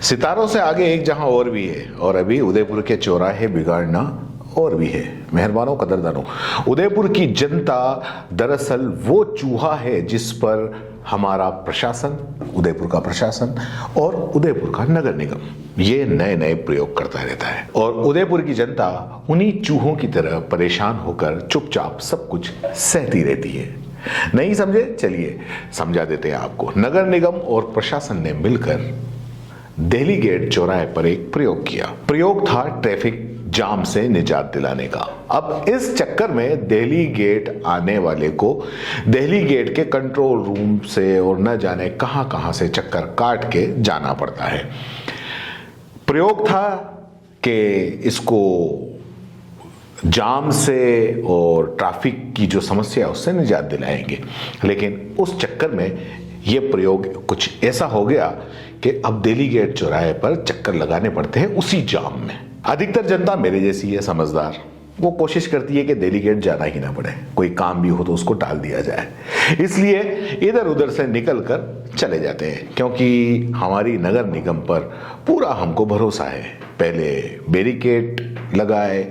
सितारों से आगे एक जहां और भी है, और अभी उदयपुर के चौराहे बिगाड़ना और भी है। मेहरबानों, कदरदानों, उदयपुर की जनता दरअसल वो चूहा है जिस पर हमारा प्रशासन, उदयपुर का प्रशासन और उदयपुर का नगर निगम ये नए नए प्रयोग करता रहता है, और उदयपुर की जनता उन्हीं चूहों की तरह परेशान होकर चुपचाप सब कुछ सहती रहती है। नहीं समझे? चलिए समझा देते हैं आपको। नगर निगम और प्रशासन ने मिलकर दिल्ली गेट चौराहे पर एक प्रयोग किया। प्रयोग था ट्रैफिक जाम से निजात दिलाने का। अब इस चक्कर में दिल्ली गेट आने वाले को दिल्ली गेट के कंट्रोल रूम से और न जाने कहां कहां से चक्कर काट के जाना पड़ता है। प्रयोग था कि इसको जाम से और ट्रैफिक की जो समस्या है उससे निजात दिलाएंगे, लेकिन उस चक्कर में यह प्रयोग कुछ ऐसा हो गया कि अब दिल्ली गेट चौराहे पर चक्कर लगाने पड़ते हैं उसी जाम में। अधिकतर जनता मेरे जैसी है, समझदार, वो कोशिश करती है कि दिल्ली गेट जाना ही ना पड़े, कोई काम भी हो तो उसको टाल दिया जाए, इसलिए इधर उधर से निकल कर चले जाते हैं, क्योंकि हमारी नगर निगम पर पूरा हमको भरोसा है। पहले बैरिकेड लगाए,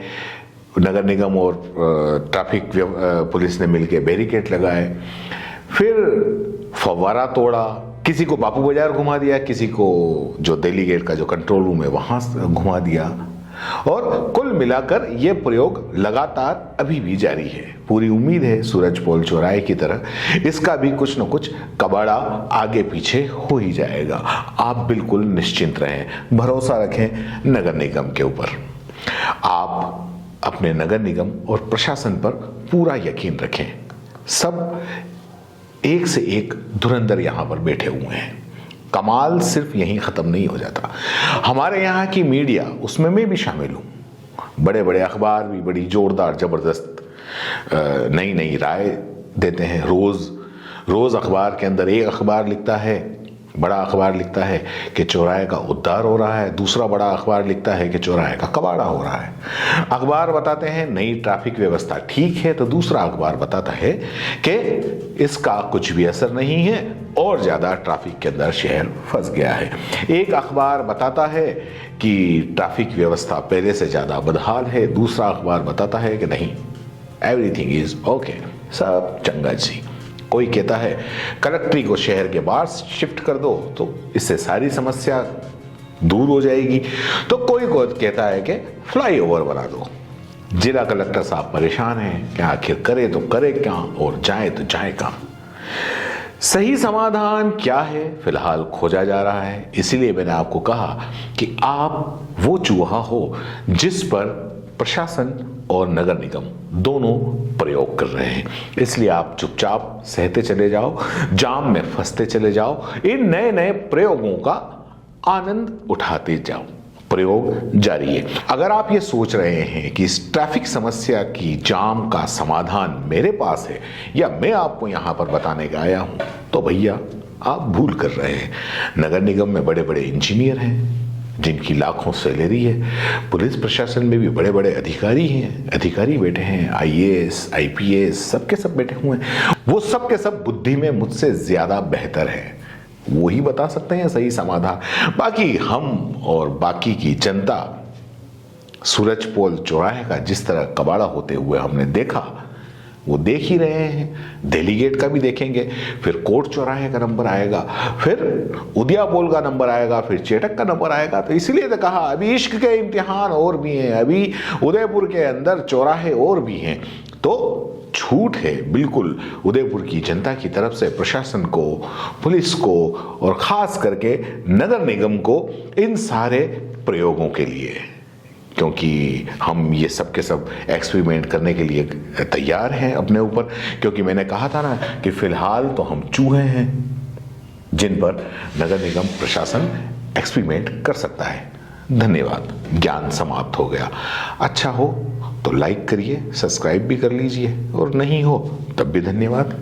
नगर निगम और ट्रैफिक पुलिस ने मिलकर बैरिकेड लगाए, फिर फव्वारा तोड़ा, किसी को बापू बाजार घुमा दिया, किसी को जो दिल्ली गेट का जो कंट्रोल रूम है वहां घुमा दिया, और कुल मिलाकर यह प्रयोग लगातार अभी भी जारी है। पूरी उम्मीद है सूरजपोल चौराहे की तरह इसका भी कुछ न कुछ कबाड़ा आगे पीछे हो ही जाएगा। आप बिल्कुल निश्चिंत रहें, भरोसा रखें नगर निगम के ऊपर। आप अपने नगर निगम और प्रशासन पर पूरा यकीन रखें। सब एक से एक धुरंधर यहां पर बैठे हुए हैं। कमाल सिर्फ यहीं खत्म नहीं हो जाता। हमारे यहाँ की मीडिया, उसमें मैं भी शामिल हूं, बड़े बड़े अखबार भी बड़ी जोरदार जबरदस्त नई नई राय देते हैं। रोज अखबार के अंदर एक अखबार लिखता है, बड़ा अखबार लिखता है कि चौराहे का उद्धार हो रहा है, दूसरा बड़ा अखबार लिखता है कि चौराहे का कबाड़ा हो रहा है। अखबार बताते हैं नई ट्रैफिक व्यवस्था ठीक है, तो दूसरा अखबार बताता है कि इसका कुछ भी असर नहीं है और ज्यादा ट्रैफिक के अंदर शहर फंस गया है। एक अखबार बताता है कि ट्रैफिक व्यवस्था पहले से ज्यादा बदहाल है, दूसरा अखबार बताता है कि नहीं, एवरीथिंग इज ओके, सब चंगा जी। कोई कहता है कलेक्ट्री को शहर के बाहर शिफ्ट कर दो तो इससे सारी समस्या दूर हो जाएगी, तो कोई कहता है कि फ्लाईओवर बना दो। जिला कलेक्टर साहब परेशान हैं कि आखिर करे तो करे क्या और जाए तो जाए कहां। सही समाधान क्या है फिलहाल खोजा जा रहा है, इसीलिए मैंने आपको कहा कि आप वो चूहा हो जिस पर प्रशासन और नगर निगम दोनों प्रयोग कर रहे हैं, इसलिए आप चुपचाप सहते चले जाओ, जाम में फंसते चले जाओ, इन नए नए प्रयोगों का आनंद उठाते जाओ। प्रयोग जारी है। अगर आप ये सोच रहे हैं कि इस ट्रैफिक समस्या की, जाम का समाधान मेरे पास है या मैं आपको यहां पर बताने का आया हूं, तो भैया आप भूल कर रहे हैं। नगर निगम में बड़े बड़े इंजीनियर हैं जिनकी लाखों सैलरी है, पुलिस प्रशासन में भी बड़े बड़े अधिकारी बैठे हैं, आईएएस आईपीएस सबके सब बैठे हुए हैं। वो सब के सब बुद्धि में मुझसे ज्यादा बेहतर है, वो ही बता सकते हैं सही समाधान। बाकी हम और बाकी की जनता सूरजपोल चौराहे का जिस तरह कबाड़ा होते हुए हमने देखा, वो देख ही रहे हैं। दिल्ली गेट का भी देखेंगे, फिर कोर्ट चौराहे का नंबर आएगा, फिर उदयापोल का नंबर आएगा, फिर चेटक का नंबर आएगा। तो इसलिए तो कहा अभी इश्क के इम्तिहान और भी हैं, अभी उदयपुर के अंदर चौराहे और भी हैं। तो छूट है बिल्कुल उदयपुर की जनता की तरफ से प्रशासन को, पुलिस को और खास करके नगर निगम को इन सारे प्रयोगों के लिए, क्योंकि हम ये सब के सब एक्सपेरिमेंट करने के लिए तैयार हैं अपने ऊपर। क्योंकि मैंने कहा था ना कि फिलहाल तो हम चूहे हैं जिन पर नगर निगम प्रशासन एक्सपेरिमेंट कर सकता है। धन्यवाद, ज्ञान समाप्त हो गया। अच्छा हो तो लाइक करिए, सब्सक्राइब भी कर लीजिए, और नहीं हो तब भी धन्यवाद।